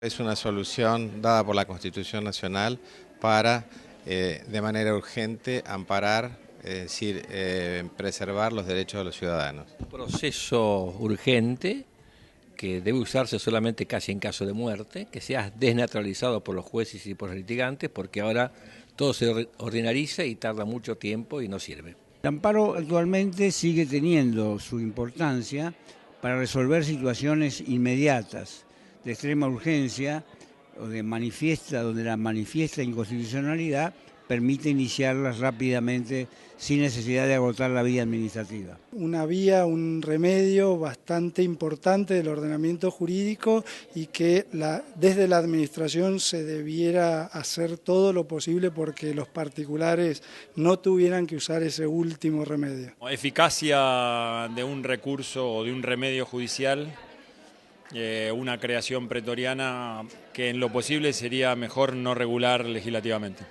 Es una solución dada por la Constitución Nacional para, de manera urgente, amparar, es decir, preservar los derechos de los ciudadanos. Un proceso urgente que debe usarse solamente casi en caso de muerte, que sea desnaturalizado por los jueces y por los litigantes, porque ahora todo se ordinariza y tarda mucho tiempo y no sirve. El amparo actualmente sigue teniendo su importancia para resolver situaciones inmediatas de extrema urgencia o donde la manifiesta inconstitucionalidad permite iniciarlas rápidamente sin necesidad de agotar la vía administrativa. Una vía, un remedio bastante importante del ordenamiento jurídico y que desde la administración se debiera hacer todo lo posible porque los particulares no tuvieran que usar ese último remedio. Eficacia de un recurso o de un remedio judicial, una creación pretoriana que en lo posible sería mejor no regular legislativamente.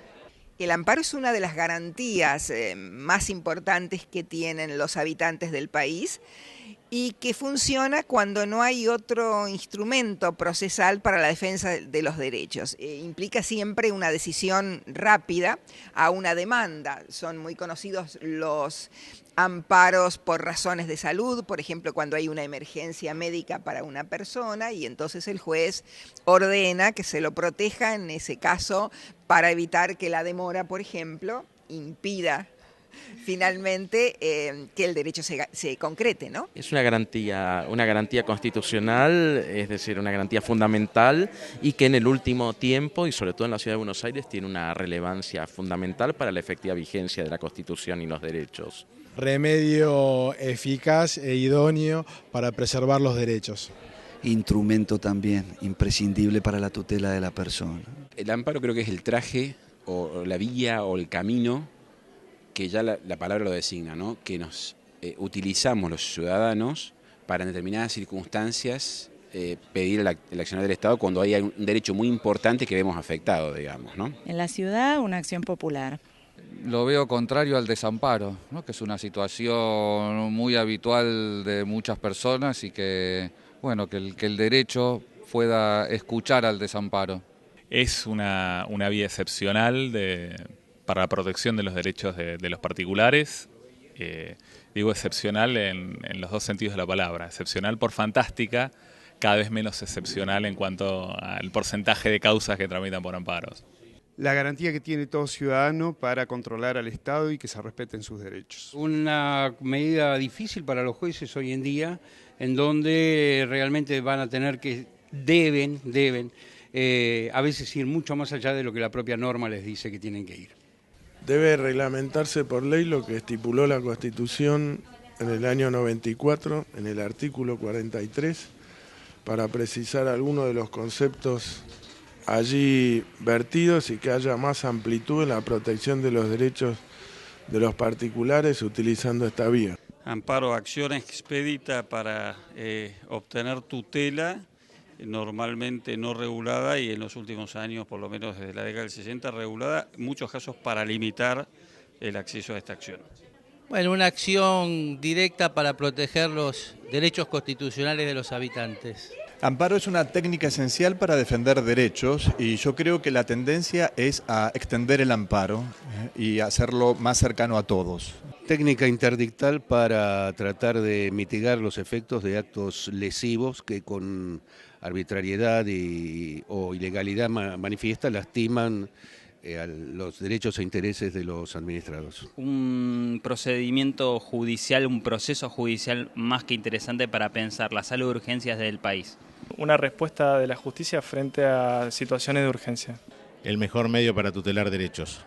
El amparo es una de las garantías más importantes que tienen los habitantes del país y que funciona cuando no hay otro instrumento procesal para la defensa de los derechos. Implica siempre una decisión rápida a una demanda. Son muy conocidos los amparos por razones de salud, por ejemplo, cuando hay una emergencia médica para una persona y entonces el juez ordena que se lo proteja en ese caso para evitar que la demora, por ejemplo, impida finalmente que el derecho se concrete, ¿no? Es una garantía constitucional, es decir, una garantía fundamental y que en el último tiempo, y sobre todo en la Ciudad de Buenos Aires, tiene una relevancia fundamental para la efectiva vigencia de la Constitución y los derechos. Remedio eficaz e idóneo para preservar los derechos. Instrumento también imprescindible para la tutela de la persona. El amparo creo que es el traje o la vía o el camino que ya la palabra lo designa, ¿no? Que nos utilizamos los ciudadanos para en determinadas circunstancias pedir el accionar del Estado cuando hay un derecho muy importante que vemos afectado, digamos, ¿no? En la ciudad, una acción popular. Lo veo contrario al desamparo, ¿no? Que es una situación muy habitual de muchas personas y que, bueno, que el derecho pueda escuchar al desamparo. Es una vía excepcional para la protección de los derechos de los particulares. Digo excepcional en los dos sentidos de la palabra. Excepcional por fantástica, cada vez menos excepcional en cuanto al porcentaje de causas que tramitan por amparos. La garantía que tiene todo ciudadano para controlar al Estado y que se respeten sus derechos. Una medida difícil para los jueces hoy en día, en donde realmente van a tener que, deben a veces ir mucho más allá de lo que la propia norma les dice que tienen que ir. Debe reglamentarse por ley lo que estipuló la Constitución en el año 94, en el artículo 43, para precisar algunos de los conceptos allí vertidos y que haya más amplitud en la protección de los derechos de los particulares utilizando esta vía. Amparo, acción expedita para obtener tutela, normalmente no regulada y en los últimos años, por lo menos desde la década del 60, regulada, en muchos casos para limitar el acceso a esta acción. Bueno, una acción directa para proteger los derechos constitucionales de los habitantes. Amparo es una técnica esencial para defender derechos y yo creo que la tendencia es a extender el amparo y hacerlo más cercano a todos. Técnica interdictal para tratar de mitigar los efectos de actos lesivos que con arbitrariedad o ilegalidad manifiesta lastiman los derechos e intereses de los administrados. Un procedimiento judicial, un proceso judicial más que interesante para pensar la sala de urgencias del país. Una respuesta de la justicia frente a situaciones de urgencia. El mejor medio para tutelar derechos.